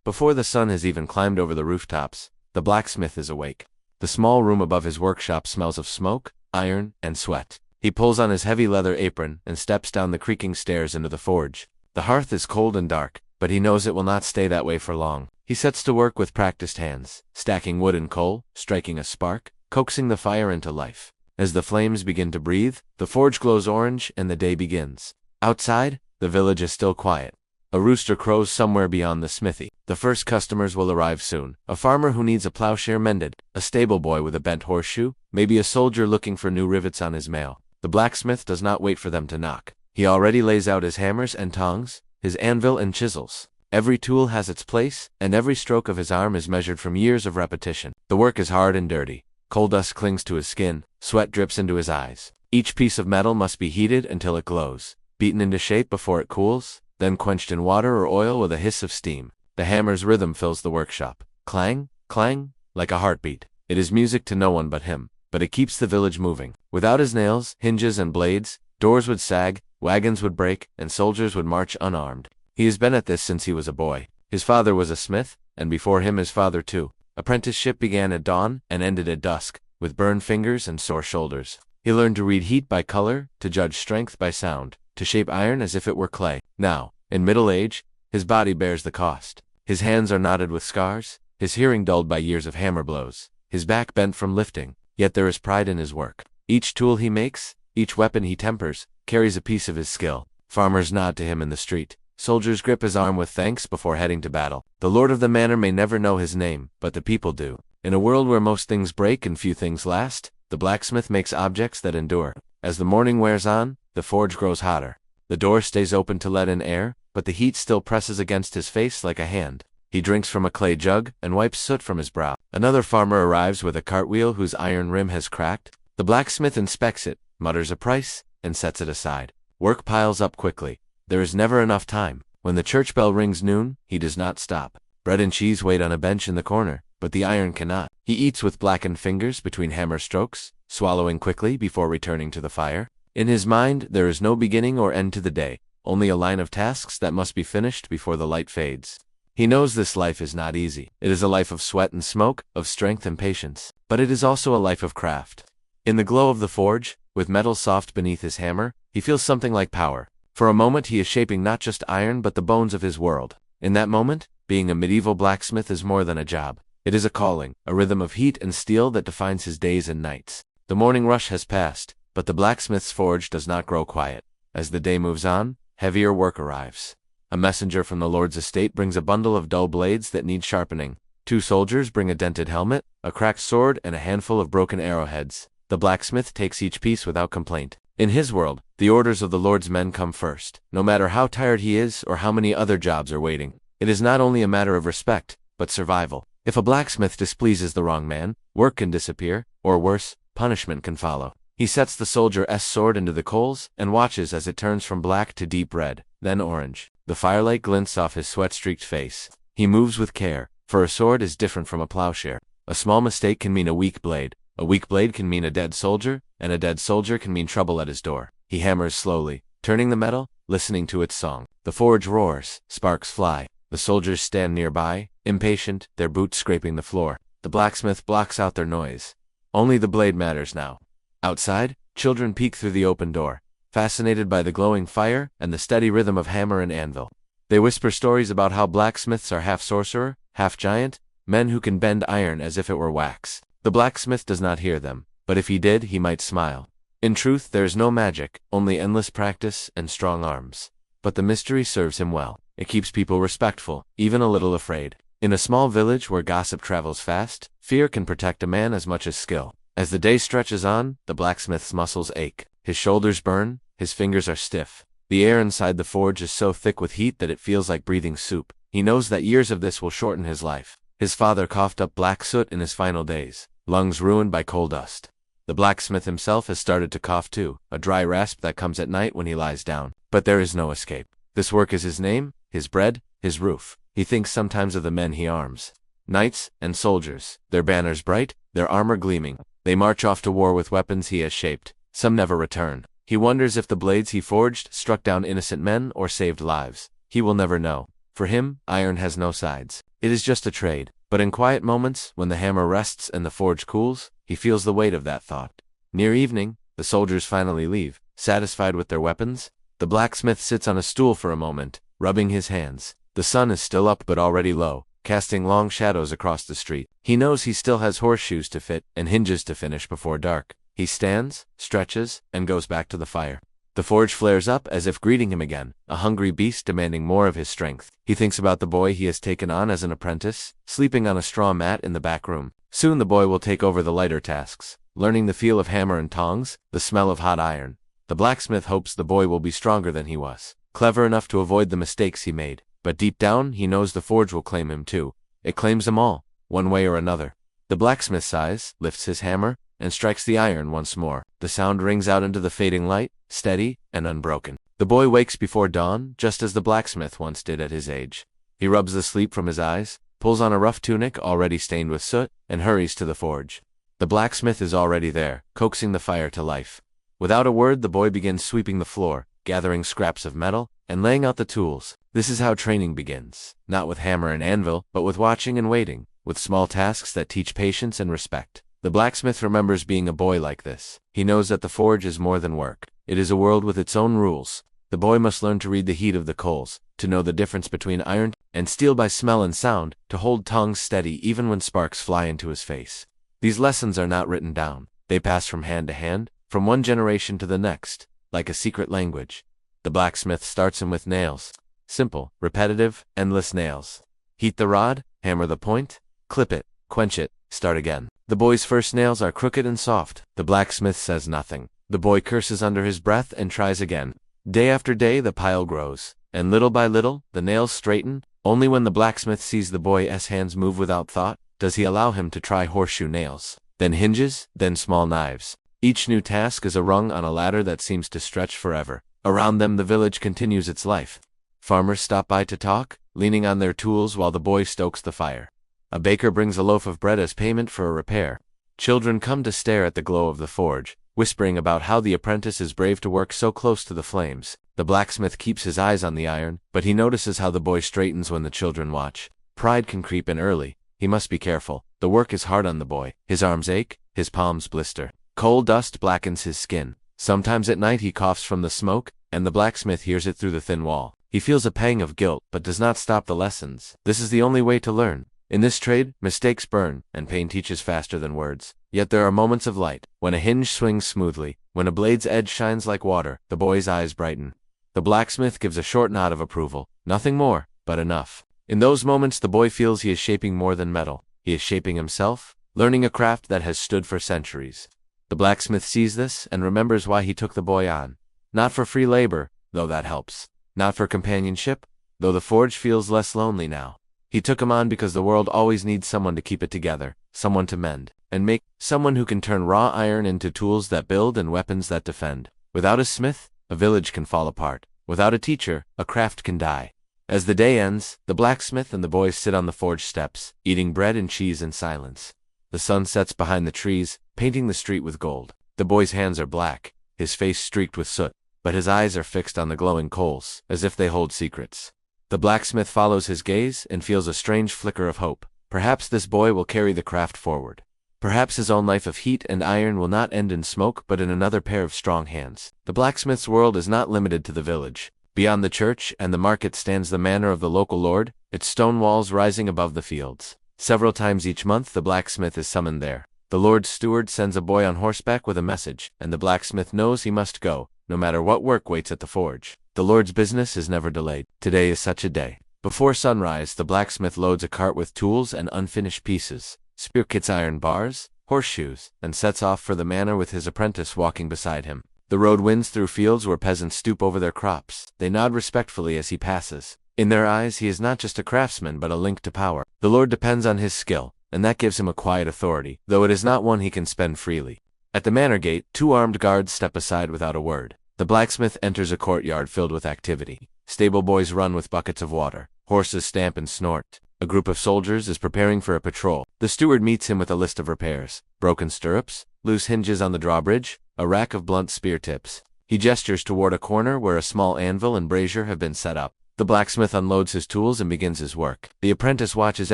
Before the sun has even climbed over the rooftops, the blacksmith is awake. The small room above his workshop smells of smoke, iron, and sweat. He pulls on his heavy leather apron and steps down the creaking stairs into the forge. The hearth is cold and dark, but he knows it will not stay that way for long. He sets to work with practiced hands, stacking wood and coal, striking a spark, coaxing the fire into life. As the flames begin to breathe, the forge glows orange and the day begins. Outside, the village is still quiet. A rooster crows somewhere beyond the smithy. The first customers will arrive soon. A farmer who needs a plowshare mended, a stable boy with a bent horseshoe, maybe a soldier looking for new rivets on his mail. The blacksmith does not wait for them to knock. He already lays out his hammers and tongs, his anvil and chisels. Every tool has its place, and every stroke of his arm is measured from years of repetition. The work is hard and dirty. Coal dust clings to his skin, sweat drips into his eyes. Each piece of metal must be heated until it glows, beaten into shape before it cools, then quenched in water or oil with a hiss of steam. The hammer's rhythm fills the workshop. Clang, clang, like a heartbeat. It is music to no one but him, but it keeps the village moving. Without his nails, hinges, and blades, doors would sag, wagons would break, and soldiers would march unarmed. He has been at this since he was a boy. His father was a smith, and before him his father too. Apprenticeship began at dawn and ended at dusk, with burned fingers and sore shoulders. He learned to read heat by color, to judge strength by sound, to shape iron as if it were clay. Now, in middle age, his body bears the cost. His hands are knotted with scars, his hearing dulled by years of hammer blows, his back bent from lifting, yet there is pride in his work. Each tool he makes, each weapon he tempers, carries a piece of his skill. Farmers nod to him in the street. Soldiers grip his arm with thanks before heading to battle. The lord of the manor may never know his name, but the people do. In a world where most things break and few things last, the blacksmith makes objects that endure. As the morning wears on, the forge grows hotter. The door stays open to let in air, but the heat still presses against his face like a hand. He drinks from a clay jug and wipes soot from his brow. Another farmer arrives with a cartwheel whose iron rim has cracked. The blacksmith inspects it, mutters a price, and sets it aside. Work piles up quickly. There is never enough time. When the church bell rings noon, he does not stop. Bread and cheese wait on a bench in the corner, but the iron cannot. He eats with blackened fingers between hammer strokes, swallowing quickly before returning to the fire. In his mind, there is no beginning or end to the day, only a line of tasks that must be finished before the light fades. He knows this life is not easy. It is a life of sweat and smoke, of strength and patience. But it is also a life of craft. In the glow of the forge, with metal soft beneath his hammer, he feels something like power. For a moment he is shaping not just iron but the bones of his world. In that moment, being a medieval blacksmith is more than a job. It is a calling, a rhythm of heat and steel that defines his days and nights. The morning rush has passed, but the blacksmith's forge does not grow quiet. As the day moves on, heavier work arrives. A messenger from the lord's estate brings a bundle of dull blades that need sharpening. 2 soldiers bring a dented helmet, a cracked sword, and a handful of broken arrowheads. The blacksmith takes each piece without complaint. In his world, the orders of the Lord's men come first, no matter how tired he is or how many other jobs are waiting. It is not only a matter of respect, but survival. If a blacksmith displeases the wrong man, work can disappear, or worse, punishment can follow. He sets the soldier's sword into the coals and watches as it turns from black to deep red, then orange. The firelight glints off his sweat-streaked face. He moves with care, for a sword is different from a plowshare. A small mistake can mean a weak blade. A weak blade can mean a dead soldier, and a dead soldier can mean trouble at his door. He hammers slowly, turning the metal, listening to its song. The forge roars, sparks fly. The soldiers stand nearby, impatient, their boots scraping the floor. The blacksmith blocks out their noise. Only the blade matters now. Outside, children peek through the open door, fascinated by the glowing fire and the steady rhythm of hammer and anvil. They whisper stories about how blacksmiths are half sorcerer, half giant, men who can bend iron as if it were wax. The blacksmith does not hear them, but if he did, he might smile. In truth, there is no magic, only endless practice and strong arms. But the mystery serves him well. It keeps people respectful, even a little afraid. In a small village where gossip travels fast, fear can protect a man as much as skill. As the day stretches on, the blacksmith's muscles ache. His shoulders burn, his fingers are stiff. The air inside the forge is so thick with heat that it feels like breathing soup. He knows that years of this will shorten his life. His father coughed up black soot in his final days, lungs ruined by coal dust. The blacksmith himself has started to cough too, a dry rasp that comes at night when he lies down. But there is no escape. This work is his name, his bread, his roof. He thinks sometimes of the men he arms. Knights and soldiers, their banners bright, their armor gleaming. They march off to war with weapons he has shaped. Some never return. He wonders if the blades he forged struck down innocent men or saved lives. He will never know. For him, iron has no sides. It is just a trade. But in quiet moments, when the hammer rests and the forge cools, he feels the weight of that thought. Near evening, the soldiers finally leave, satisfied with their weapons. The blacksmith sits on a stool for a moment, rubbing his hands. The sun is still up but already low, casting long shadows across the street. He knows he still has horseshoes to fit and hinges to finish before dark. He stands, stretches, and goes back to the fire. The forge flares up as if greeting him again, a hungry beast demanding more of his strength. He thinks about the boy he has taken on as an apprentice, sleeping on a straw mat in the back room. Soon the boy will take over the lighter tasks, learning the feel of hammer and tongs, the smell of hot iron. The blacksmith hopes the boy will be stronger than he was, clever enough to avoid the mistakes he made. But deep down, he knows the forge will claim him too. It claims them all, one way or another. The blacksmith sighs, lifts his hammer, and strikes the iron once more. The sound rings out into the fading light, steady and unbroken. The boy wakes before dawn, just as the blacksmith once did at his age. He rubs the sleep from his eyes, pulls on a rough tunic already stained with soot, and hurries to the forge. The blacksmith is already there, coaxing the fire to life. Without a word, the boy begins sweeping the floor, gathering scraps of metal, and laying out the tools. This is how training begins, not with hammer and anvil, but with watching and waiting, with small tasks that teach patience and respect. The blacksmith remembers being a boy like this. He knows that the forge is more than work. It is a world with its own rules. The boy must learn to read the heat of the coals, to know the difference between iron and steel by smell and sound, to hold tongues steady even when sparks fly into his face. These lessons are not written down. They pass from hand to hand, from one generation to the next, like a secret language. The blacksmith starts him with nails. Simple, repetitive, endless nails. Heat the rod, hammer the point, clip it, quench it, start again. The boy's first nails are crooked and soft. The blacksmith says nothing. The boy curses under his breath and tries again. Day after day the pile grows, and little by little, the nails straighten. Only when the blacksmith sees the boy's hands move without thought, does he allow him to try horseshoe nails, then hinges, then small knives. Each new task is a rung on a ladder that seems to stretch forever. Around them the village continues its life. Farmers stop by to talk, leaning on their tools while the boy stokes the fire. A baker brings a loaf of bread as payment for a repair. Children come to stare at the glow of the forge, whispering about how the apprentice is brave to work so close to the flames. The blacksmith keeps his eyes on the iron, but he notices how the boy straightens when the children watch. Pride can creep in early. He must be careful. The work is hard on the boy. His arms ache, his palms blister. Coal dust blackens his skin. Sometimes at night he coughs from the smoke, and the blacksmith hears it through the thin wall. He feels a pang of guilt, but does not stop the lessons. This is the only way to learn. In this trade, mistakes burn, and pain teaches faster than words. Yet there are moments of light, when a hinge swings smoothly, when a blade's edge shines like water, the boy's eyes brighten. The blacksmith gives a short nod of approval. Nothing more, but enough. In those moments the boy feels he is shaping more than metal. He is shaping himself, learning a craft that has stood for centuries. The blacksmith sees this and remembers why he took the boy on. Not for free labor, though that helps. Not for companionship, though the forge feels less lonely now. He took him on because the world always needs someone to keep it together, someone to mend and make, someone who can turn raw iron into tools that build and weapons that defend. Without a smith, a village can fall apart. Without a teacher, a craft can die. As the day ends, the blacksmith and the boys sit on the forge steps, eating bread and cheese in silence. The sun sets behind the trees, painting the street with gold. The boy's hands are black, his face streaked with soot, but his eyes are fixed on the glowing coals, as if they hold secrets. The blacksmith follows his gaze and feels a strange flicker of hope. Perhaps this boy will carry the craft forward. Perhaps his own life of heat and iron will not end in smoke but in another pair of strong hands. The blacksmith's world is not limited to the village. Beyond the church and the market stands the manor of the local lord, its stone walls rising above the fields. Several times each month the blacksmith is summoned there. The lord's steward sends a boy on horseback with a message, and the blacksmith knows he must go, no matter what work waits at the forge. The lord's business is never delayed. Today is such a day. Before sunrise, the blacksmith loads a cart with tools and unfinished pieces, spear kits, iron bars, horseshoes, and sets off for the manor with his apprentice walking beside him. The road winds through fields where peasants stoop over their crops. They nod respectfully as he passes. In their eyes, he is not just a craftsman but a link to power. The lord depends on his skill, and that gives him a quiet authority, though it is not one he can spend freely. At the manor gate, 2 armed guards step aside without a word. The blacksmith enters a courtyard filled with activity. Stable boys run with buckets of water. Horses stamp and snort. A group of soldiers is preparing for a patrol. The steward meets him with a list of repairs. Broken stirrups, loose hinges on the drawbridge, a rack of blunt spear tips. He gestures toward a corner where a small anvil and brazier have been set up. The blacksmith unloads his tools and begins his work. The apprentice watches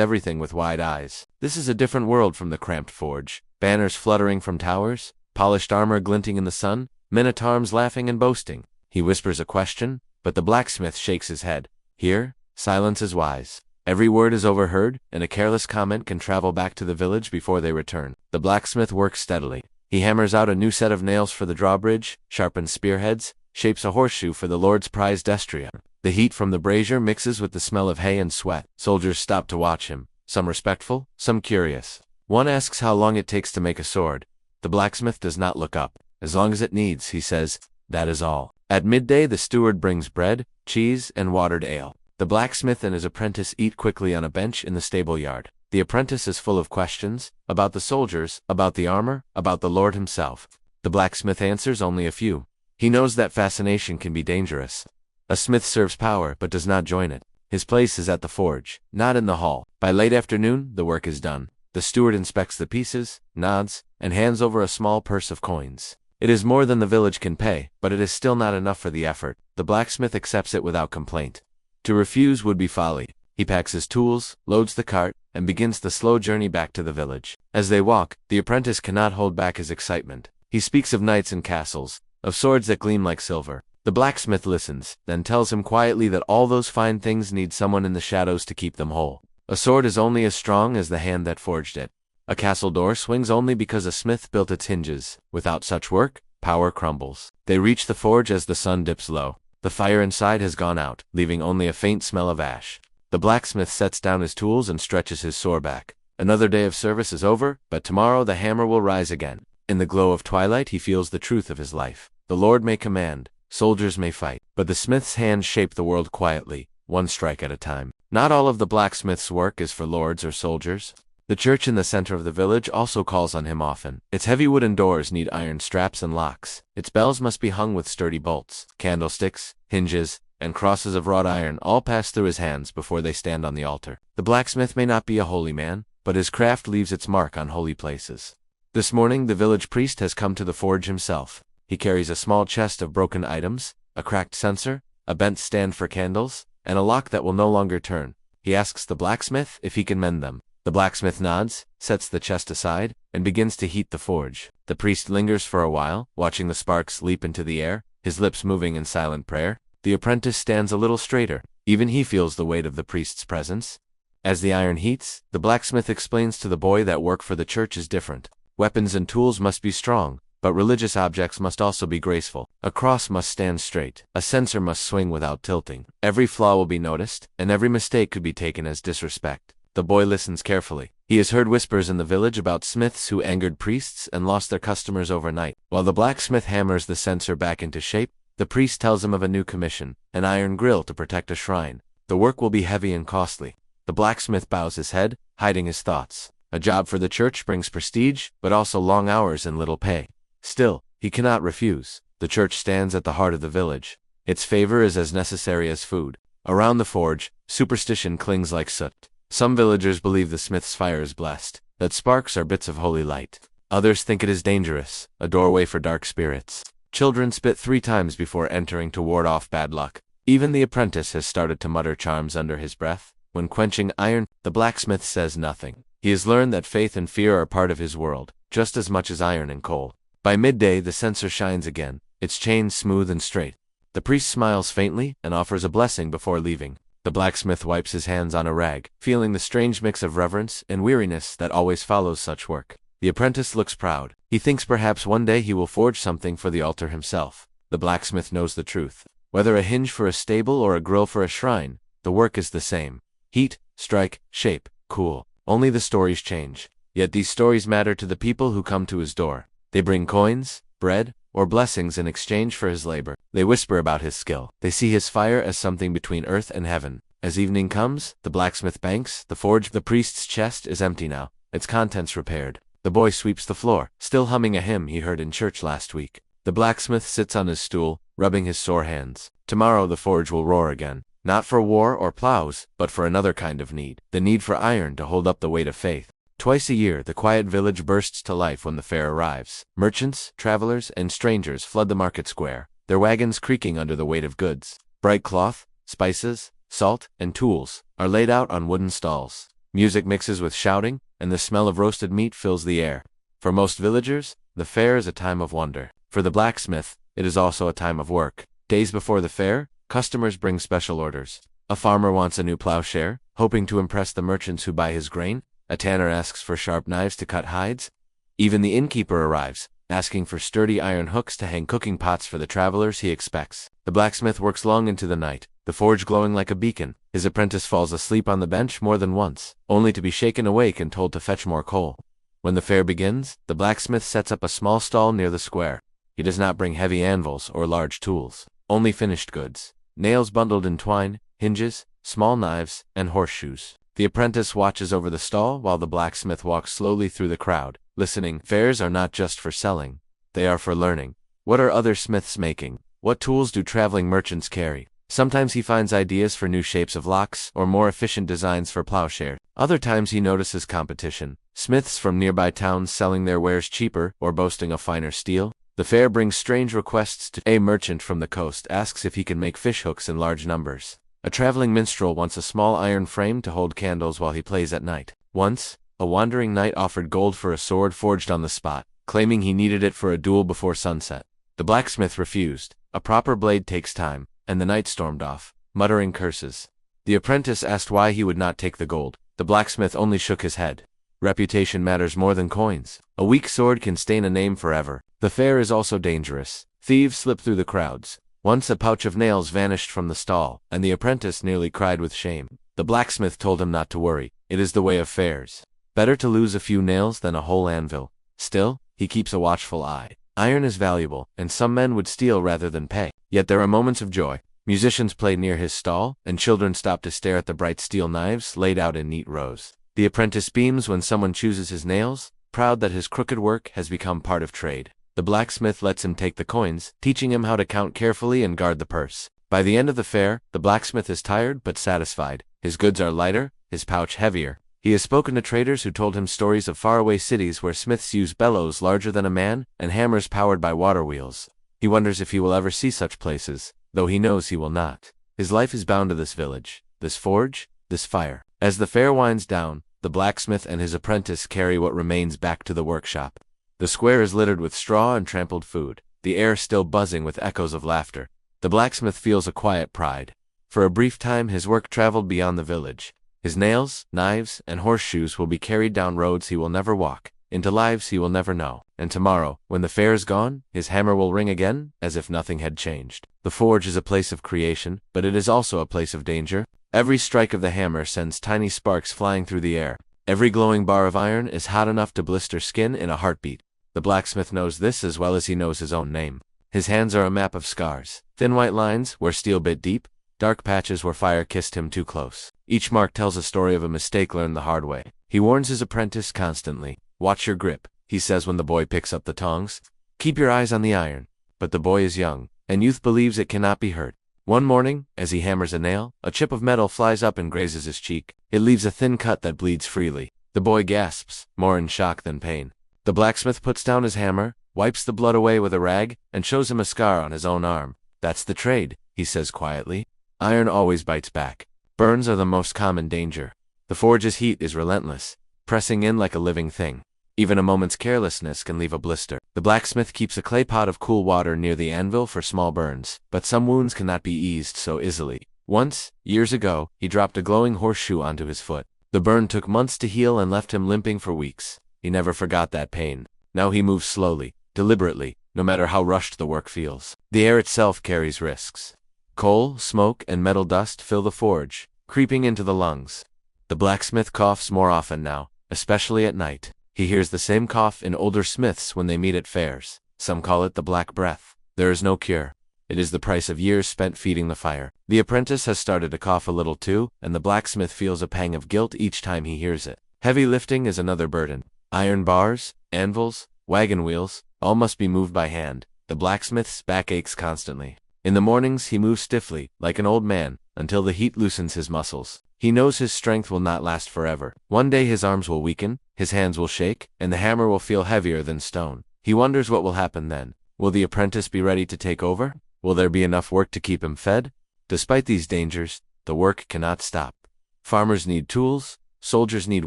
everything with wide eyes. This is a different world from the cramped forge. Banners fluttering from towers, polished armor glinting in the sun, men at arms laughing and boasting. He whispers a question, but the blacksmith shakes his head. Here, silence is wise. Every word is overheard, and a careless comment can travel back to the village before they return. The blacksmith works steadily. He hammers out a new set of nails for the drawbridge, sharpens spearheads, shapes a horseshoe for the Lord's prized destrier. The heat from the brazier mixes with the smell of hay and sweat. Soldiers stop to watch him, some respectful, some curious. One asks how long it takes to make a sword. The blacksmith does not look up. As long as it needs, he says, that is all. At midday the steward brings bread, cheese, and watered ale. The blacksmith and his apprentice eat quickly on a bench in the stable yard. The apprentice is full of questions, about the soldiers, about the armor, about the Lord himself. The blacksmith answers only a few. He knows that fascination can be dangerous. A smith serves power but does not join it. His place is at the forge, not in the hall. By late afternoon, the work is done. The steward inspects the pieces, nods, and hands over a small purse of coins. It is more than the village can pay, but it is still not enough for the effort. The blacksmith accepts it without complaint. To refuse would be folly. He packs his tools, loads the cart, and begins the slow journey back to the village. As they walk, the apprentice cannot hold back his excitement. He speaks of knights and castles, of swords that gleam like silver. The blacksmith listens, then tells him quietly that all those fine things need someone in the shadows to keep them whole. A sword is only as strong as the hand that forged it. A castle door swings only because a smith built its hinges. Without such work, power crumbles. They reach the forge as the sun dips low. The fire inside has gone out, leaving only a faint smell of ash. The blacksmith sets down his tools and stretches his sore back. Another day of service is over, but tomorrow the hammer will rise again. In the glow of twilight he feels the truth of his life. The Lord may command, soldiers may fight, but the smith's hands shape the world quietly, one strike at a time. Not all of the blacksmith's work is for lords or soldiers. The church in the center of the village also calls on him often. Its heavy wooden doors need iron straps and locks. Its bells must be hung with sturdy bolts. Candlesticks, hinges, and crosses of wrought iron all pass through his hands before they stand on the altar. The blacksmith may not be a holy man, but his craft leaves its mark on holy places. This morning the village priest has come to the forge himself. He carries a small chest of broken items, a cracked censer, a bent stand for candles, and a lock that will no longer turn. He asks the blacksmith if he can mend them. The blacksmith nods, sets the chest aside, and begins to heat the forge. The priest lingers for a while, watching the sparks leap into the air, his lips moving in silent prayer. The apprentice stands a little straighter. Even he feels the weight of the priest's presence. As the iron heats, the blacksmith explains to the boy that work for the church is different. Weapons and tools must be strong, but religious objects must also be graceful. A cross must stand straight. A censer must swing without tilting. Every flaw will be noticed, and every mistake could be taken as disrespect. The boy listens carefully. He has heard whispers in the village about smiths who angered priests and lost their customers overnight. While the blacksmith hammers the censer back into shape, the priest tells him of a new commission, an iron grill to protect a shrine. The work will be heavy and costly. The blacksmith bows his head, hiding his thoughts. A job for the church brings prestige, but also long hours and little pay. Still, he cannot refuse. The church stands at the heart of the village. Its favor is as necessary as food. Around the forge, superstition clings like soot. Some villagers believe the smith's fire is blessed, that sparks are bits of holy light. Others think it is dangerous, a doorway for dark spirits. Children spit 3 times before entering to ward off bad luck. Even the apprentice has started to mutter charms under his breath. When quenching iron, the blacksmith says nothing. He has learned that faith and fear are part of his world, just as much as iron and coal. By midday the censer shines again, its chains smooth and straight. The priest smiles faintly and offers a blessing before leaving. The blacksmith wipes his hands on a rag, feeling the strange mix of reverence and weariness that always follows such work. The apprentice looks proud. He thinks perhaps one day he will forge something for the altar himself. The blacksmith knows the truth. Whether a hinge for a stable or a grill for a shrine, the work is the same. Heat, strike, shape, cool. Only the stories change. Yet these stories matter to the people who come to his door. They bring coins, bread, or blessings in exchange for his labor. They whisper about his skill. They see his fire as something between earth and heaven. As evening comes, the blacksmith banks, the forge, the priest's chest is empty now, its contents repaired. The boy sweeps the floor, still humming a hymn he heard in church last week. The blacksmith sits on his stool, rubbing his sore hands. Tomorrow the forge will roar again. Not for war or plows, but for another kind of need. The need for iron to hold up the weight of faith. Twice a year, the quiet village bursts to life when the fair arrives. Merchants, travelers, and strangers flood the market square, their wagons creaking under the weight of goods. Bright cloth, spices, salt, and tools are laid out on wooden stalls. Music mixes with shouting, and the smell of roasted meat fills the air. For most villagers, the fair is a time of wonder. For the blacksmith, it is also a time of work. Days before the fair, customers bring special orders. A farmer wants a new plowshare, hoping to impress the merchants who buy his grain. A tanner asks for sharp knives to cut hides. Even the innkeeper arrives, asking for sturdy iron hooks to hang cooking pots for the travelers he expects. The blacksmith works long into the night, the forge glowing like a beacon. His apprentice falls asleep on the bench more than once, only to be shaken awake and told to fetch more coal. When the fair begins, the blacksmith sets up a small stall near the square. He does not bring heavy anvils or large tools, only finished goods, nails bundled in twine, hinges, small knives, and horseshoes. The apprentice watches over the stall while the blacksmith walks slowly through the crowd, listening. Fairs are not just for selling, they are for learning. What are other smiths making? What tools do traveling merchants carry? Sometimes he finds ideas for new shapes of locks or more efficient designs for plowshares. Other times he notices competition, smiths from nearby towns selling their wares cheaper or boasting of finer steel. The fair brings strange requests to a merchant from the coast asks if he can make fish hooks in large numbers. A traveling minstrel wants a small iron frame to hold candles while he plays at night. Once, a wandering knight offered gold for a sword forged on the spot, claiming he needed it for a duel before sunset. The blacksmith refused. A proper blade takes time, and the knight stormed off, muttering curses. The apprentice asked why he would not take the gold. The blacksmith only shook his head. Reputation matters more than coins. A weak sword can stain a name forever. The fair is also dangerous. Thieves slip through the crowds. Once a pouch of nails vanished from the stall, and the apprentice nearly cried with shame. The blacksmith told him not to worry. It is the way of fairs. Better to lose a few nails than a whole anvil. Still, he keeps a watchful eye. Iron is valuable, and some men would steal rather than pay. Yet there are moments of joy. Musicians play near his stall, and children stop to stare at the bright steel knives laid out in neat rows. The apprentice beams when someone chooses his nails, proud that his crooked work has become part of trade. The blacksmith lets him take the coins, teaching him how to count carefully and guard the purse. By the end of the fair, the blacksmith is tired but satisfied. His goods are lighter, his pouch heavier. He has spoken to traders who told him stories of faraway cities where smiths use bellows larger than a man and hammers powered by water wheels. He wonders if he will ever see such places, though he knows he will not. His life is bound to this village, this forge, this fire. As the fair winds down, the blacksmith and his apprentice carry what remains back to the workshop. The square is littered with straw and trampled food, the air still buzzing with echoes of laughter. The blacksmith feels a quiet pride. For a brief time his work traveled beyond the village. His nails, knives, and horseshoes will be carried down roads he will never walk, into lives he will never know. And tomorrow, when the fair is gone, his hammer will ring again, as if nothing had changed. The forge is a place of creation, but it is also a place of danger. Every strike of the hammer sends tiny sparks flying through the air. Every glowing bar of iron is hot enough to blister skin in a heartbeat. The blacksmith knows this as well as he knows his own name. His hands are a map of scars, thin white lines where steel bit deep, dark patches where fire kissed him too close. Each mark tells a story of a mistake learned the hard way. He warns his apprentice constantly. Watch your grip, he says when the boy picks up the tongs. Keep your eyes on the iron. But the boy is young, and youth believes it cannot be hurt. One morning, as he hammers a nail, a chip of metal flies up and grazes his cheek. It leaves a thin cut that bleeds freely. The boy gasps, more in shock than pain. The blacksmith puts down his hammer, wipes the blood away with a rag, and shows him a scar on his own arm. That's the trade, he says quietly. Iron always bites back. Burns are the most common danger. The forge's heat is relentless, pressing in like a living thing. Even a moment's carelessness can leave a blister. The blacksmith keeps a clay pot of cool water near the anvil for small burns, but some wounds cannot be eased so easily. Once, years ago, he dropped a glowing horseshoe onto his foot. The burn took months to heal and left him limping for weeks. He never forgot that pain. Now he moves slowly, deliberately, no matter how rushed the work feels. The air itself carries risks. Coal, smoke, and metal dust fill the forge, creeping into the lungs. The blacksmith coughs more often now, especially at night. He hears the same cough in older smiths when they meet at fairs. Some call it the black breath. There is no cure. It is the price of years spent feeding the fire. The apprentice has started to cough a little too, and the blacksmith feels a pang of guilt each time he hears it. Heavy lifting is another burden. Iron bars, anvils, wagon wheels, all must be moved by hand. The blacksmith's back aches constantly. In the mornings he moves stiffly, like an old man, until the heat loosens his muscles. He knows his strength will not last forever. One day his arms will weaken, his hands will shake, and the hammer will feel heavier than stone. He wonders what will happen then. Will the apprentice be ready to take over? Will there be enough work to keep him fed? Despite these dangers, the work cannot stop. Farmers need tools, soldiers need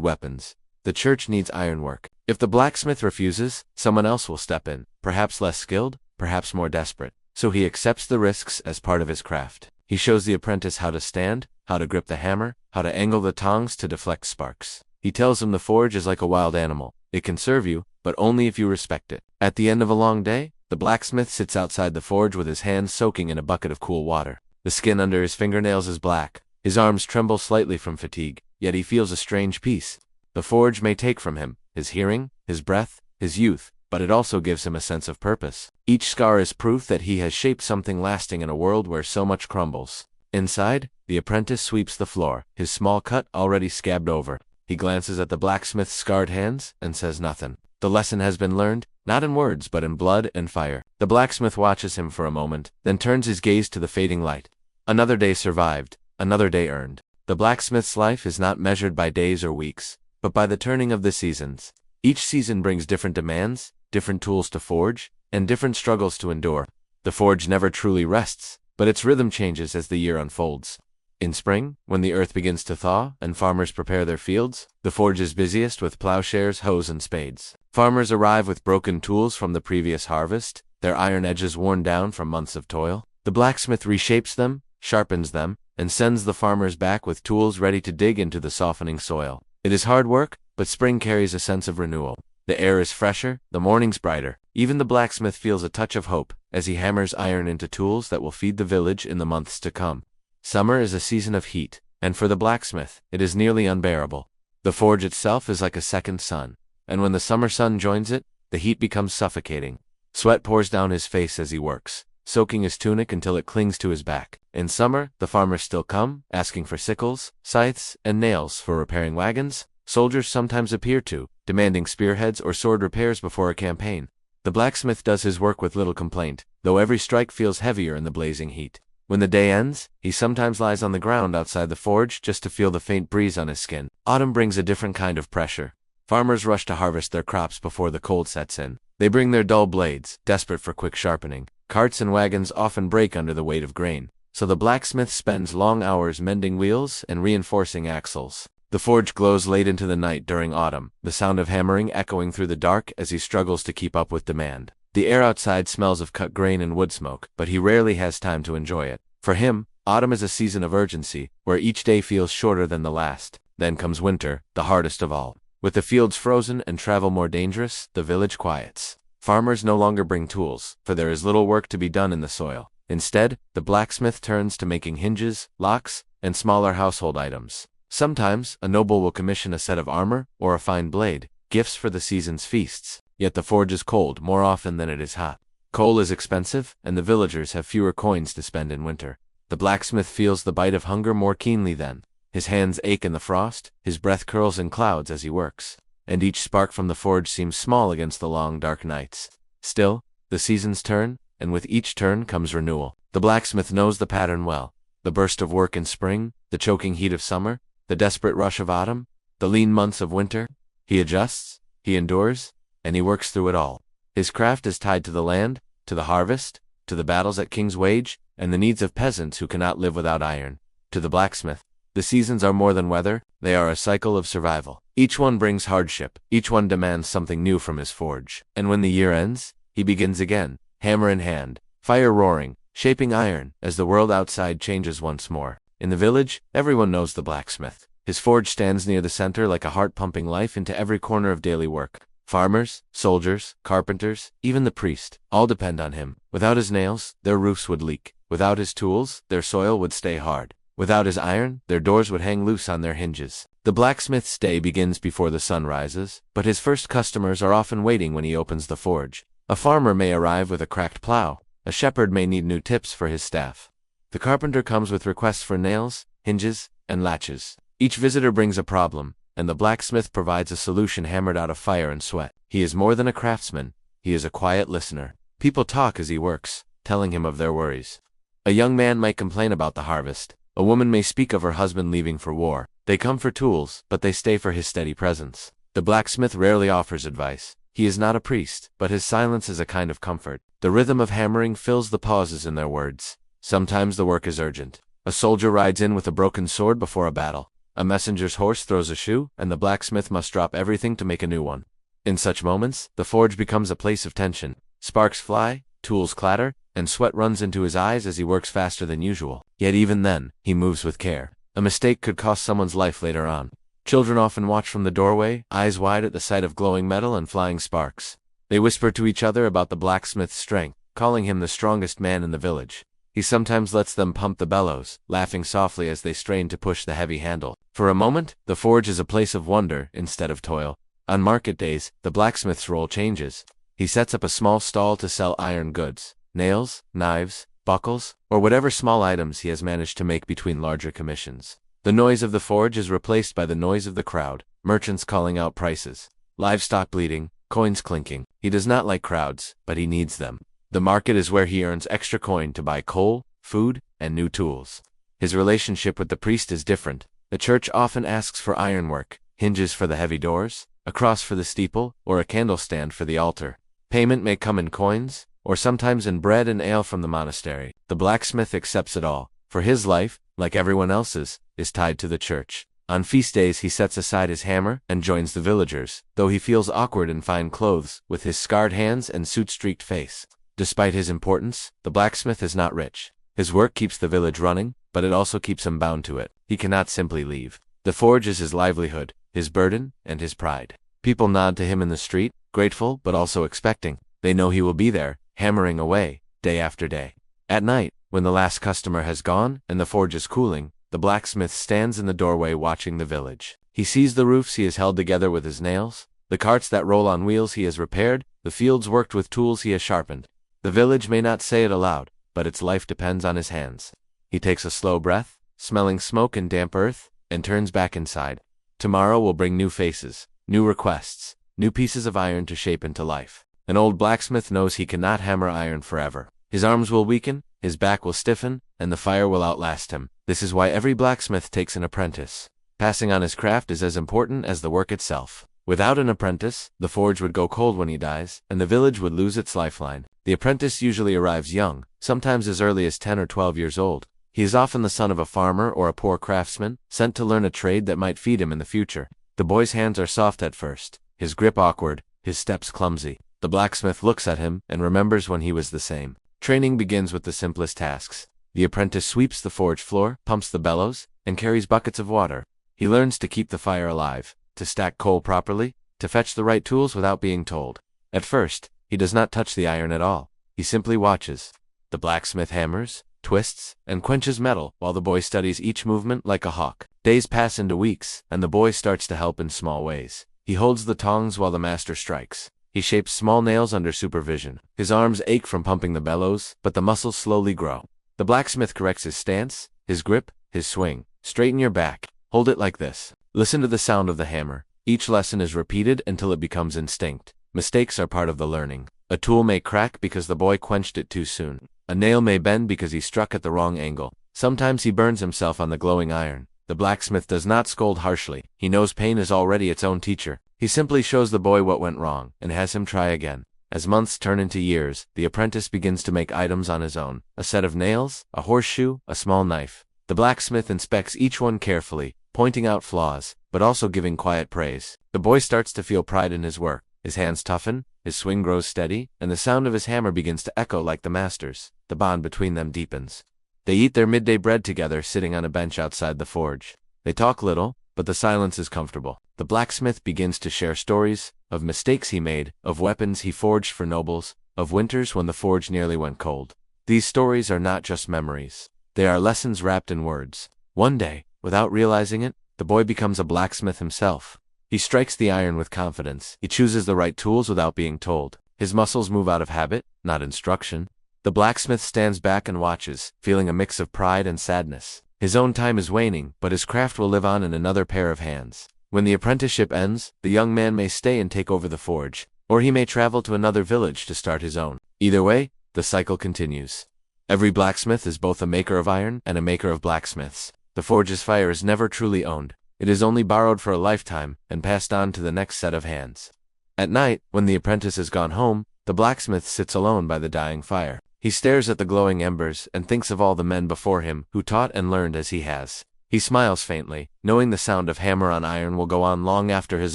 weapons. The church needs ironwork. If the blacksmith refuses, someone else will step in, perhaps less skilled, perhaps more desperate. So he accepts the risks as part of his craft. He shows the apprentice how to stand, how to grip the hammer, how to angle the tongs to deflect sparks. He tells him the forge is like a wild animal. It can serve you, but only if you respect it. At the end of a long day, the blacksmith sits outside the forge with his hands soaking in a bucket of cool water. The skin under his fingernails is black. His arms tremble slightly from fatigue, yet he feels a strange peace. The forge may take from him his hearing, his breath, his youth, but it also gives him a sense of purpose. Each scar is proof that he has shaped something lasting in a world where so much crumbles. Inside, the apprentice sweeps the floor, his small cut already scabbed over. He glances at the blacksmith's scarred hands and says nothing. The lesson has been learned, not in words but in blood and fire. The blacksmith watches him for a moment, then turns his gaze to the fading light. Another day survived, another day earned. The blacksmith's life is not measured by days or weeks, but by the turning of the seasons. Each season brings different demands, different tools to forge, and different struggles to endure. The forge never truly rests, but its rhythm changes as the year unfolds. In spring, when the earth begins to thaw and farmers prepare their fields, the forge is busiest with plowshares, hoes, and spades. Farmers arrive with broken tools from the previous harvest, their iron edges worn down from months of toil. The blacksmith reshapes them, sharpens them, and sends the farmers back with tools ready to dig into the softening soil. It is hard work, but spring carries a sense of renewal. The air is fresher, the morning's brighter. Even the blacksmith feels a touch of hope as he hammers iron into tools that will feed the village in the months to come. Summer is a season of heat, and for the blacksmith, it is nearly unbearable. The forge itself is like a second sun, and when the summer sun joins it, the heat becomes suffocating. Sweat pours down his face as he works, soaking his tunic until it clings to his back. In summer, the farmers still come, asking for sickles, scythes, and nails for repairing wagons. Soldiers sometimes appear too, demanding spearheads or sword repairs before a campaign. The blacksmith does his work with little complaint, though every strike feels heavier in the blazing heat. When the day ends, he sometimes lies on the ground outside the forge just to feel the faint breeze on his skin. Autumn brings a different kind of pressure. Farmers rush to harvest their crops before the cold sets in. They bring their dull blades, desperate for quick sharpening. Carts and wagons often break under the weight of grain, so the blacksmith spends long hours mending wheels and reinforcing axles. The forge glows late into the night during autumn, the sound of hammering echoing through the dark as he struggles to keep up with demand. The air outside smells of cut grain and wood smoke, but he rarely has time to enjoy it. For him, autumn is a season of urgency, where each day feels shorter than the last. Then comes winter, the hardest of all. With the fields frozen and travel more dangerous, the village quiets. Farmers no longer bring tools, for there is little work to be done in the soil. Instead, the blacksmith turns to making hinges, locks, and smaller household items. Sometimes, a noble will commission a set of armor or a fine blade, gifts for the season's feasts. Yet the forge is cold more often than it is hot. Coal is expensive, and the villagers have fewer coins to spend in winter. The blacksmith feels the bite of hunger more keenly then. His hands ache in the frost, his breath curls in clouds as he works, and each spark from the forge seems small against the long dark nights. Still, the seasons turn, and with each turn comes renewal. The blacksmith knows the pattern well. The burst of work in spring, the choking heat of summer, the desperate rush of autumn, the lean months of winter. He adjusts, he endures, and he works through it all. His craft is tied to the land, to the harvest, to the battles at King's Wage, and the needs of peasants who cannot live without iron. To the blacksmith, the seasons are more than weather, they are a cycle of survival. Each one brings hardship, each one demands something new from his forge. And when the year ends, he begins again, hammer in hand, fire roaring, shaping iron, as the world outside changes once more. In the village, everyone knows the blacksmith. His forge stands near the center like a heart pumping life into every corner of daily work. Farmers, soldiers, carpenters, even the priest, all depend on him. Without his nails, their roofs would leak. Without his tools, their soil would stay hard. Without his iron, their doors would hang loose on their hinges. The blacksmith's day begins before the sun rises, but his first customers are often waiting when he opens the forge. A farmer may arrive with a cracked plow. A shepherd may need new tips for his staff. The carpenter comes with requests for nails, hinges, and latches. Each visitor brings a problem, and the blacksmith provides a solution hammered out of fire and sweat. He is more than a craftsman, he is a quiet listener. People talk as he works, telling him of their worries. A young man might complain about the harvest. A woman may speak of her husband leaving for war. They come for tools, but they stay for his steady presence. The blacksmith rarely offers advice. He is not a priest, but his silence is a kind of comfort. The rhythm of hammering fills the pauses in their words. Sometimes the work is urgent. A soldier rides in with a broken sword before a battle. A messenger's horse throws a shoe, and the blacksmith must drop everything to make a new one. In such moments, the forge becomes a place of tension. Sparks fly, tools clatter, and sweat runs into his eyes as he works faster than usual. Yet even then, he moves with care. A mistake could cost someone's life later on. Children often watch from the doorway, eyes wide at the sight of glowing metal and flying sparks. They whisper to each other about the blacksmith's strength, calling him the strongest man in the village. He sometimes lets them pump the bellows, laughing softly as they strain to push the heavy handle. For a moment, the forge is a place of wonder instead of toil. On market days, the blacksmith's role changes. He sets up a small stall to sell iron goods, nails, knives, buckles, or whatever small items he has managed to make between larger commissions. The noise of the forge is replaced by the noise of the crowd, merchants calling out prices, livestock bleating, coins clinking. He does not like crowds, but he needs them. The market is where he earns extra coin to buy coal, food, and new tools. His relationship with the priest is different. The church often asks for ironwork, hinges for the heavy doors, a cross for the steeple, or a candle stand for the altar. Payment may come in coins, or sometimes in bread and ale from the monastery. The blacksmith accepts it all, for his life, like everyone else's, is tied to the church. On feast days he sets aside his hammer and joins the villagers, though he feels awkward in fine clothes, with his scarred hands and soot-streaked face. Despite his importance, the blacksmith is not rich. His work keeps the village running, but it also keeps him bound to it. He cannot simply leave. The forge is his livelihood, his burden, and his pride. People nod to him in the street, grateful but also expecting. They know he will be there, hammering away, day after day. At night, when the last customer has gone and the forge is cooling, the blacksmith stands in the doorway watching the village. He sees the roofs he has held together with his nails, the carts that roll on wheels he has repaired, the fields worked with tools he has sharpened. The village may not say it aloud, but its life depends on his hands. He takes a slow breath, smelling smoke and damp earth, and turns back inside. Tomorrow will bring new faces, new requests, new pieces of iron to shape into life. An old blacksmith knows he cannot hammer iron forever. His arms will weaken, his back will stiffen, and the fire will outlast him. This is why every blacksmith takes an apprentice. Passing on his craft is as important as the work itself. Without an apprentice, the forge would go cold when he dies, and the village would lose its lifeline. The apprentice usually arrives young, sometimes as early as 10 or 12 years old. He is often the son of a farmer or a poor craftsman, sent to learn a trade that might feed him in the future. The boy's hands are soft at first, his grip awkward, his steps clumsy. The blacksmith looks at him and remembers when he was the same. Training begins with the simplest tasks. The apprentice sweeps the forge floor, pumps the bellows, and carries buckets of water. He learns to keep the fire alive, to stack coal properly, to fetch the right tools without being told. At first, he does not touch the iron at all. He simply watches. The blacksmith hammers, twists, and quenches metal while the boy studies each movement like a hawk. Days pass into weeks, and the boy starts to help in small ways. He holds the tongs while the master strikes. He shapes small nails under supervision. His arms ache from pumping the bellows, but the muscles slowly grow. The blacksmith corrects his stance, his grip, his swing. Straighten your back. Hold it like this. Listen to the sound of the hammer. Each lesson is repeated until it becomes instinct. Mistakes are part of the learning. A tool may crack because the boy quenched it too soon. A nail may bend because he struck at the wrong angle. Sometimes he burns himself on the glowing iron. The blacksmith does not scold harshly. He knows pain is already its own teacher. He simply shows the boy what went wrong, and has him try again. As months turn into years, the apprentice begins to make items on his own. A set of nails, a horseshoe, a small knife. The blacksmith inspects each one carefully, pointing out flaws, but also giving quiet praise. The boy starts to feel pride in his work. His hands toughen, his swing grows steady, and the sound of his hammer begins to echo like the master's. The bond between them deepens. They eat their midday bread together, sitting on a bench outside the forge. They talk little, but the silence is comfortable. The blacksmith begins to share stories of mistakes he made, of weapons he forged for nobles, of winters when the forge nearly went cold. These stories are not just memories. They are lessons wrapped in words. One day, without realizing it, the boy becomes a blacksmith himself. He strikes the iron with confidence. He chooses the right tools without being told. His muscles move out of habit, not instruction. The blacksmith stands back and watches, feeling a mix of pride and sadness. His own time is waning, but his craft will live on in another pair of hands. When the apprenticeship ends, the young man may stay and take over the forge, or he may travel to another village to start his own. Either way, the cycle continues. Every blacksmith is both a maker of iron and a maker of blacksmiths. The forge's fire is never truly owned. It is only borrowed for a lifetime and passed on to the next set of hands. At night, when the apprentice has gone home, the blacksmith sits alone by the dying fire. He stares at the glowing embers and thinks of all the men before him who taught and learned as he has. He smiles faintly, knowing the sound of hammer on iron will go on long after his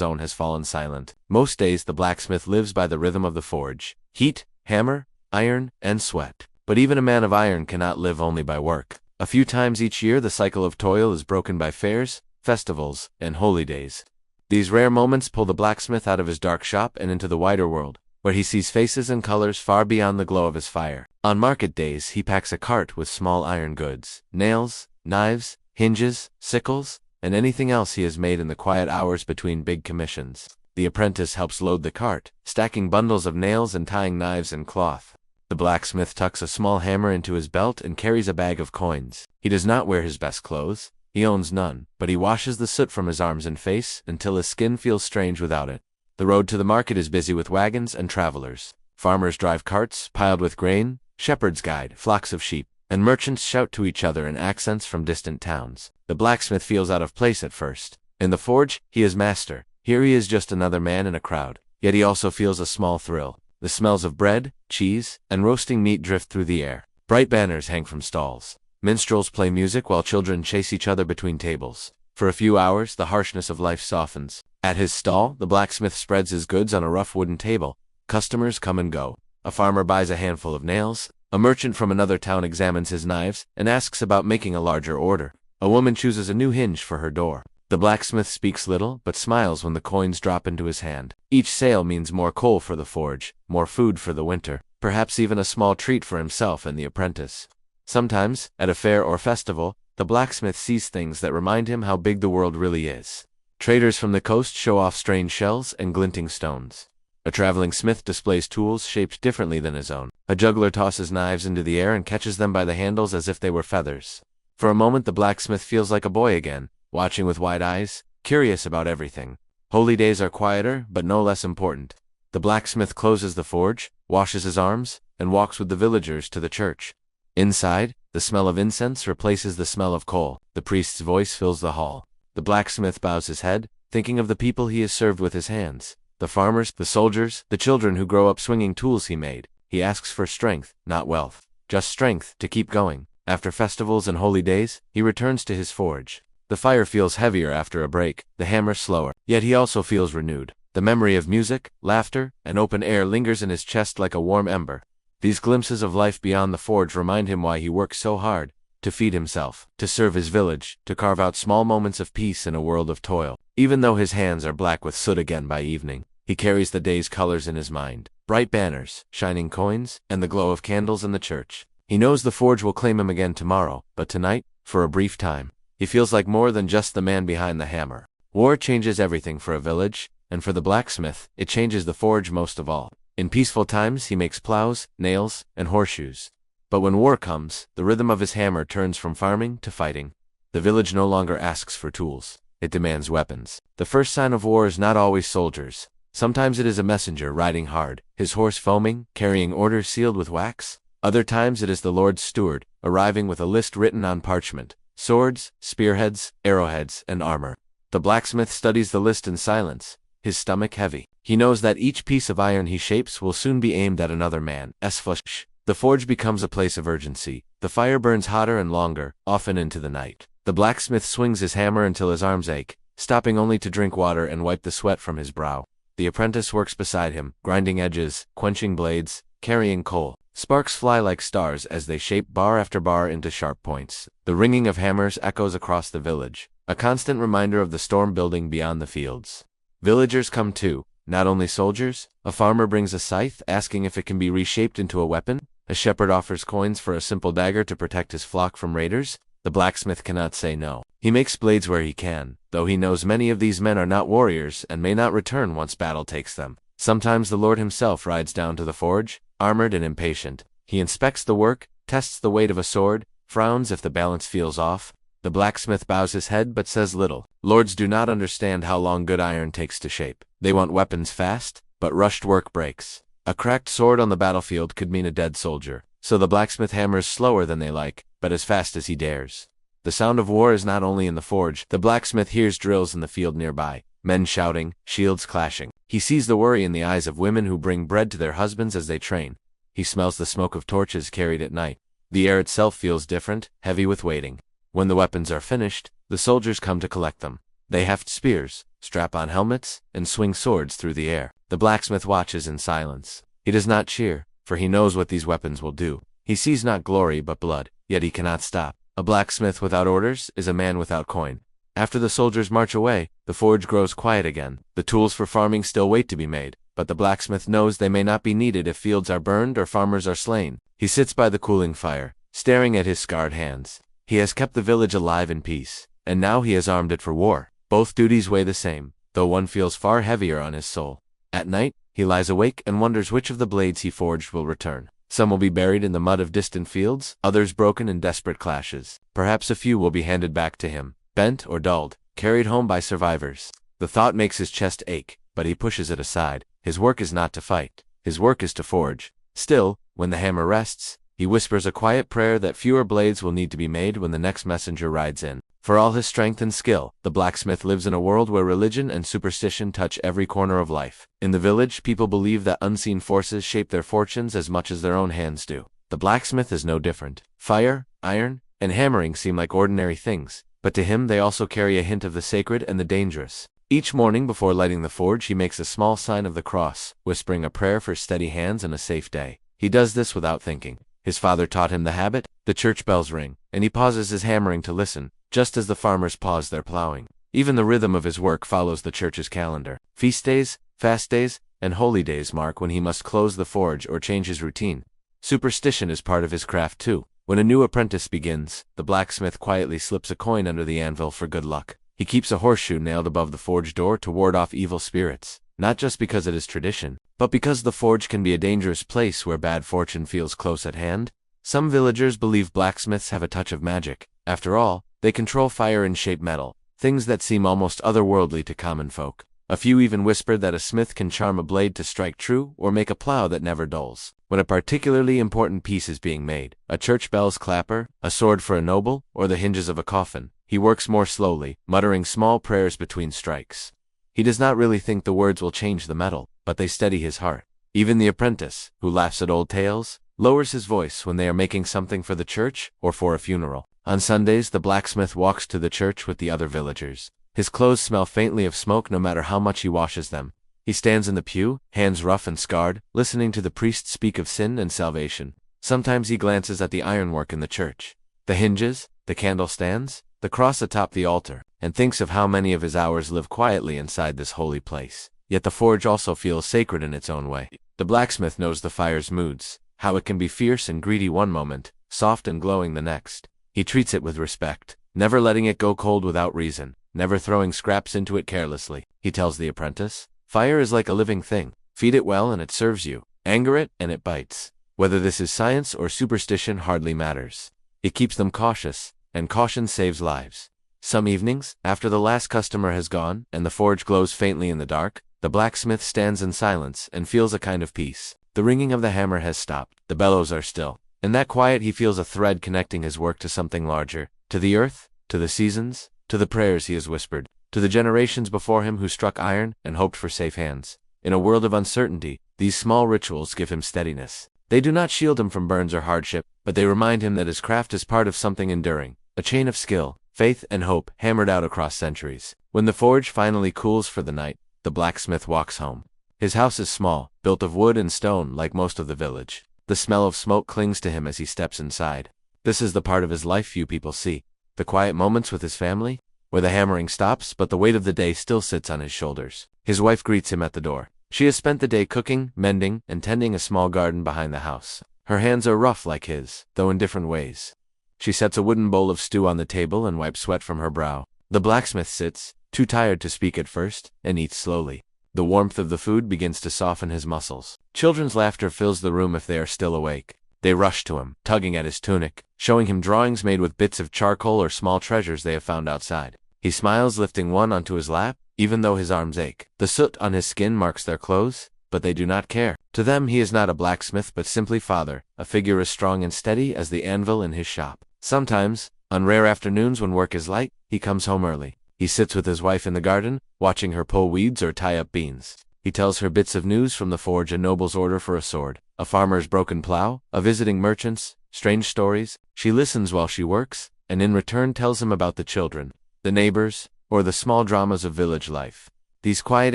own has fallen silent. Most days the blacksmith lives by the rhythm of the forge. Heat, hammer, iron, and sweat. But even a man of iron cannot live only by work. A few times each year the cycle of toil is broken by fairs, festivals, and holy days. These rare moments pull the blacksmith out of his dark shop and into the wider world, where he sees faces and colors far beyond the glow of his fire. On market days he packs a cart with small iron goods, nails, knives, hinges, sickles, and anything else he has made in the quiet hours between big commissions. The apprentice helps load the cart, stacking bundles of nails and tying knives and cloth. The blacksmith tucks a small hammer into his belt and carries a bag of coins. He does not wear his best clothes. He owns none, but he washes the soot from his arms and face until his skin feels strange without it. The road to the market is busy with wagons and travelers. Farmers drive carts piled with grain, shepherds guide flocks of sheep, and merchants shout to each other in accents from distant towns. The blacksmith feels out of place at first. In the forge, he is master. Here he is just another man in a crowd. Yet he also feels a small thrill. The smells of bread, cheese, and roasting meat drift through the air. Bright banners hang from stalls. Minstrels play music while children chase each other between tables. For a few hours, the harshness of life softens. At his stall, the blacksmith spreads his goods on a rough wooden table. Customers come and go. A farmer buys a handful of nails. A merchant from another town examines his knives and asks about making a larger order. A woman chooses a new hinge for her door. The blacksmith speaks little, but smiles when the coins drop into his hand. Each sale means more coal for the forge, more food for the winter, perhaps even a small treat for himself and the apprentice. Sometimes, at a fair or festival, the blacksmith sees things that remind him how big the world really is. Traders from the coast show off strange shells and glinting stones. A traveling smith displays tools shaped differently than his own. A juggler tosses knives into the air and catches them by the handles as if they were feathers. For a moment the blacksmith feels like a boy again, watching with wide eyes, curious about everything. Holy days are quieter, but no less important. The blacksmith closes the forge, washes his arms, and walks with the villagers to the church. Inside, the smell of incense replaces the smell of coal. The priest's voice fills the hall. The blacksmith bows his head, thinking of the people he has served with his hands. The farmers, the soldiers, the children who grow up swinging tools he made. He asks for strength, not wealth. Just strength to keep going. After festivals and holy days, he returns to his forge. The fire feels heavier after a break, the hammer slower. Yet he also feels renewed. The memory of music, laughter, and open air lingers in his chest like a warm ember. These glimpses of life beyond the forge remind him why he works so hard. To feed himself, to serve his village, to carve out small moments of peace in a world of toil. Even though his hands are black with soot again by evening, he carries the day's colors in his mind. Bright banners, shining coins, and the glow of candles in the church. He knows the forge will claim him again tomorrow, but tonight, for a brief time, he feels like more than just the man behind the hammer. War changes everything for a village, and for the blacksmith, it changes the forge most of all. In peaceful times he makes plows, nails, and horseshoes. But when war comes, the rhythm of his hammer turns from farming to fighting. The village no longer asks for tools. It demands weapons. The first sign of war is not always soldiers. Sometimes it is a messenger riding hard, his horse foaming, carrying orders sealed with wax. Other times it is the Lord's steward, arriving with a list written on parchment. Swords, spearheads, arrowheads, and armor. The blacksmith studies the list in silence, his stomach heavy. He knows that each piece of iron he shapes will soon be aimed at another man's flesh. The forge becomes a place of urgency. The fire burns hotter and longer, often into the night. The blacksmith swings his hammer until his arms ache, stopping only to drink water and wipe the sweat from his brow. The apprentice works beside him, grinding edges, quenching blades, carrying coal. Sparks fly like stars as they shape bar after bar into sharp points. The ringing of hammers echoes across the village, a constant reminder of the storm building beyond the fields. Villagers come too, not only soldiers. A farmer brings a scythe, asking if it can be reshaped into a weapon. A shepherd offers coins for a simple dagger to protect his flock from raiders. The blacksmith cannot say no. He makes blades where he can, though he knows many of these men are not warriors and may not return once battle takes them. Sometimes the Lord himself rides down to the forge, armored and impatient. He inspects the work, tests the weight of a sword, frowns if the balance feels off. The blacksmith bows his head but says little. Lords do not understand how long good iron takes to shape. They want weapons fast, but rushed work breaks. A cracked sword on the battlefield could mean a dead soldier, so the blacksmith hammers slower than they like, but as fast as he dares. The sound of war is not only in the forge. The blacksmith hears drills in the field nearby, men shouting, shields clashing. He sees the worry in the eyes of women who bring bread to their husbands as they train. He smells the smoke of torches carried at night. The air itself feels different, heavy with waiting. When the weapons are finished, the soldiers come to collect them. They heft spears, strap on helmets, and swing swords through the air. The blacksmith watches in silence. He does not cheer, for he knows what these weapons will do. He sees not glory but blood, yet he cannot stop. A blacksmith without orders is a man without coin. After the soldiers march away, the forge grows quiet again. The tools for farming still wait to be made, but the blacksmith knows they may not be needed if fields are burned or farmers are slain. He sits by the cooling fire, staring at his scarred hands. He has kept the village alive in peace, and now he has armed it for war. Both duties weigh the same, though one feels far heavier on his soul. At night, he lies awake and wonders which of the blades he forged will return. Some will be buried in the mud of distant fields, others broken in desperate clashes. Perhaps a few will be handed back to him, bent or dulled, carried home by survivors. The thought makes his chest ache, but he pushes it aside. His work is not to fight. His work is to forge. Still, when the hammer rests, he whispers a quiet prayer that fewer blades will need to be made when the next messenger rides in. For all his strength and skill, the blacksmith lives in a world where religion and superstition touch every corner of life. In the village, people believe that unseen forces shape their fortunes as much as their own hands do. The blacksmith is no different. Fire, iron, and hammering seem like ordinary things, but to him they also carry a hint of the sacred and the dangerous. Each morning before lighting the forge, he makes a small sign of the cross, whispering a prayer for steady hands and a safe day. He does this without thinking. His father taught him the habit. The church bells ring, and he pauses his hammering to listen, just as the farmers pause their plowing. Even the rhythm of his work follows the church's calendar. Feast days, fast days, and holy days mark when he must close the forge or change his routine. Superstition is part of his craft too. When a new apprentice begins, the blacksmith quietly slips a coin under the anvil for good luck. He keeps a horseshoe nailed above the forge door to ward off evil spirits, not just because it is tradition, but because the forge can be a dangerous place where bad fortune feels close at hand. Some villagers believe blacksmiths have a touch of magic. After all, they control fire and shape metal, things that seem almost otherworldly to common folk. A few even whisper that a smith can charm a blade to strike true or make a plow that never dulls. When a particularly important piece is being made, a church bell's clapper, a sword for a noble, or the hinges of a coffin, he works more slowly, muttering small prayers between strikes. He does not really think the words will change the metal, but they steady his heart. Even the apprentice, who laughs at old tales, lowers his voice when they are making something for the church or for a funeral. On Sundays, the blacksmith walks to the church with the other villagers. His clothes smell faintly of smoke no matter how much he washes them. He stands in the pew, hands rough and scarred, listening to the priest speak of sin and salvation. Sometimes he glances at the ironwork in the church, the hinges, the candle stands, the cross atop the altar, and thinks of how many of his hours live quietly inside this holy place. Yet the forge also feels sacred in its own way. The blacksmith knows the fire's moods, how it can be fierce and greedy one moment, soft and glowing the next. He treats it with respect, never letting it go cold without reason, never throwing scraps into it carelessly. He tells the apprentice, "Fire is like a living thing. Feed it well and it serves you. Anger it and it bites." Whether this is science or superstition hardly matters. It keeps them cautious, and caution saves lives. Some evenings, after the last customer has gone and the forge glows faintly in the dark, the blacksmith stands in silence and feels a kind of peace. The ringing of the hammer has stopped. The bellows are still. In that quiet he feels a thread connecting his work to something larger, to the earth, to the seasons, to the prayers he has whispered, to the generations before him who struck iron and hoped for safe hands. In a world of uncertainty, these small rituals give him steadiness. They do not shield him from burns or hardship, but they remind him that his craft is part of something enduring, a chain of skill, faith, and hope hammered out across centuries. When the forge finally cools for the night, the blacksmith walks home. His house is small, built of wood and stone like most of the village. The smell of smoke clings to him as he steps inside. This is the part of his life few people see. The quiet moments with his family, where the hammering stops but the weight of the day still sits on his shoulders. His wife greets him at the door. She has spent the day cooking, mending, and tending a small garden behind the house. Her hands are rough like his, though in different ways. She sets a wooden bowl of stew on the table and wipes sweat from her brow. The blacksmith sits, too tired to speak at first, and eats slowly. The warmth of the food begins to soften his muscles. Children's laughter fills the room if they are still awake. They rush to him, tugging at his tunic, showing him drawings made with bits of charcoal or small treasures they have found outside. He smiles, lifting one onto his lap, even though his arms ache. The soot on his skin marks their clothes, but they do not care. To them he is not a blacksmith but simply father, a figure as strong and steady as the anvil in his shop. Sometimes, on rare afternoons when work is light, he comes home early. He sits with his wife in the garden, watching her pull weeds or tie up beans. He tells her bits of news from the forge, a noble's order for a sword, a farmer's broken plow, a visiting merchant's strange stories. She listens while she works, and in return tells him about the children, the neighbors, or the small dramas of village life. These quiet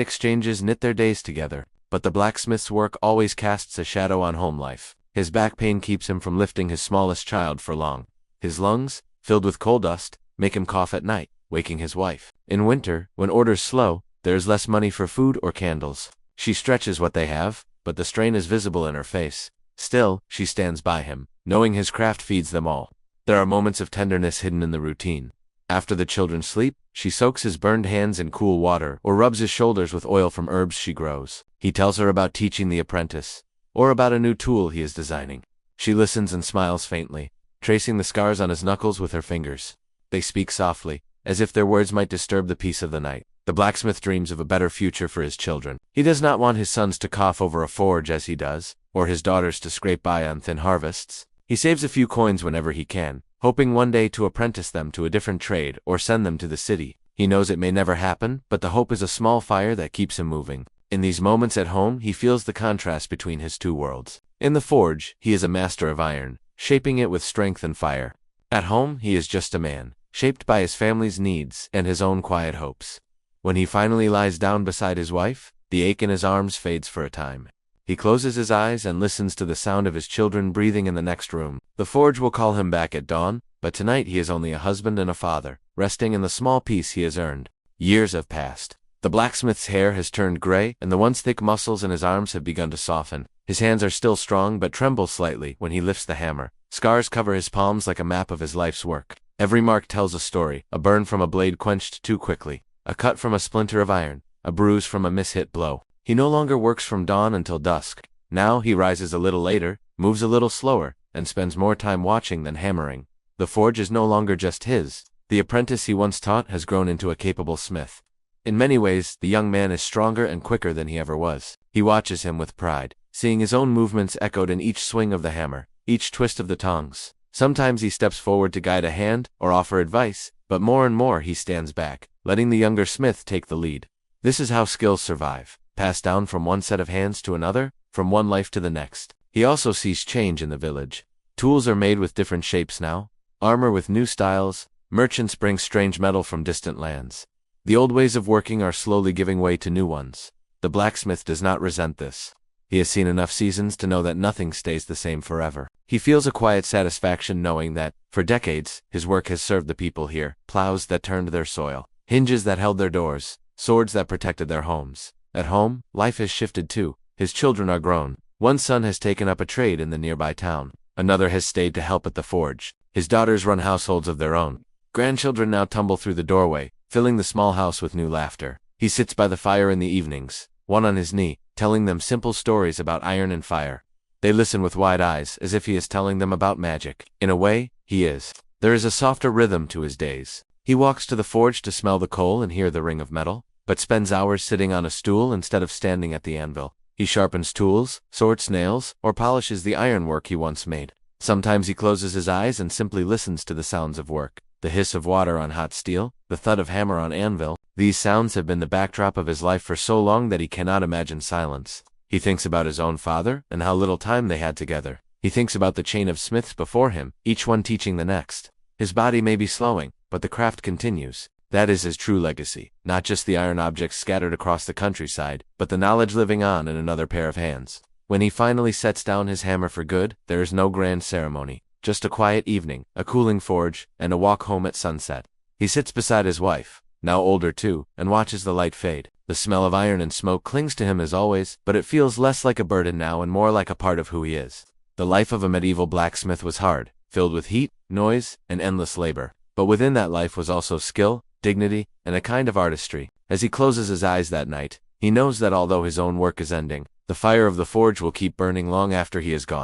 exchanges knit their days together, but the blacksmith's work always casts a shadow on home life. His back pain keeps him from lifting his smallest child for long. His lungs, filled with coal dust, make him cough at night, waking his wife. In winter, when orders slow, there is less money for food or candles. She stretches what they have, but the strain is visible in her face. Still, she stands by him, knowing his craft feeds them all. There are moments of tenderness hidden in the routine. After the children sleep, she soaks his burned hands in cool water or rubs his shoulders with oil from herbs she grows. He tells her about teaching the apprentice, or about a new tool he is designing. She listens and smiles faintly, tracing the scars on his knuckles with her fingers. They speak softly, as if their words might disturb the peace of the night. The blacksmith dreams of a better future for his children. He does not want his sons to cough over a forge as he does, or his daughters to scrape by on thin harvests. He saves a few coins whenever he can, hoping one day to apprentice them to a different trade or send them to the city. He knows it may never happen, but the hope is a small fire that keeps him moving. In these moments at home, he feels the contrast between his two worlds. In the forge, he is a master of iron, shaping it with strength and fire. At home, he is just a man, shaped by his family's needs and his own quiet hopes. When he finally lies down beside his wife, the ache in his arms fades for a time. He closes his eyes and listens to the sound of his children breathing in the next room. The forge will call him back at dawn, but tonight he is only a husband and a father, resting in the small peace he has earned. Years have passed. The blacksmith's hair has turned gray, and the once thick muscles in his arms have begun to soften. His hands are still strong but tremble slightly when he lifts the hammer. Scars cover his palms like a map of his life's work. Every mark tells a story, a burn from a blade quenched too quickly, a cut from a splinter of iron, a bruise from a mishit blow. He no longer works from dawn until dusk. Now he rises a little later, moves a little slower, and spends more time watching than hammering. The forge is no longer just his. The apprentice he once taught has grown into a capable smith. In many ways, the young man is stronger and quicker than he ever was. He watches him with pride, seeing his own movements echoed in each swing of the hammer, each twist of the tongs. Sometimes he steps forward to guide a hand or offer advice, but more and more he stands back, letting the younger smith take the lead. This is how skills survive, passed down from one set of hands to another, from one life to the next. He also sees change in the village. Tools are made with different shapes now, armor with new styles, merchants bring strange metal from distant lands. The old ways of working are slowly giving way to new ones. The blacksmith does not resent this. He has seen enough seasons to know that nothing stays the same forever. He feels a quiet satisfaction knowing that, for decades, his work has served the people here, plows that turned their soil, hinges that held their doors, swords that protected their homes. At home, life has shifted too. His children are grown. One son has taken up a trade in the nearby town. Another has stayed to help at the forge. His daughters run households of their own. Grandchildren now tumble through the doorway, filling the small house with new laughter. He sits by the fire in the evenings, one on his knee, telling them simple stories about iron and fire. They listen with wide eyes, as if he is telling them about magic. In a way, he is. There is a softer rhythm to his days. He walks to the forge to smell the coal and hear the ring of metal, but spends hours sitting on a stool instead of standing at the anvil. He sharpens tools, sorts nails, or polishes the ironwork he once made. Sometimes he closes his eyes and simply listens to the sounds of work. The hiss of water on hot steel, the thud of hammer on anvil. These sounds have been the backdrop of his life for so long that he cannot imagine silence. He thinks about his own father and how little time they had together. He thinks about the chain of smiths before him, each one teaching the next. His body may be slowing, but the craft continues. That is his true legacy, not just the iron objects scattered across the countryside, but the knowledge living on in another pair of hands. When he finally sets down his hammer for good, there is no grand ceremony. Just a quiet evening, a cooling forge, and a walk home at sunset. He sits beside his wife, now older too, and watches the light fade. The smell of iron and smoke clings to him as always, but it feels less like a burden now and more like a part of who he is. The life of a medieval blacksmith was hard, filled with heat, noise, and endless labor. But within that life was also skill, dignity, and a kind of artistry. As he closes his eyes that night, he knows that although his own work is ending, the fire of the forge will keep burning long after he is gone.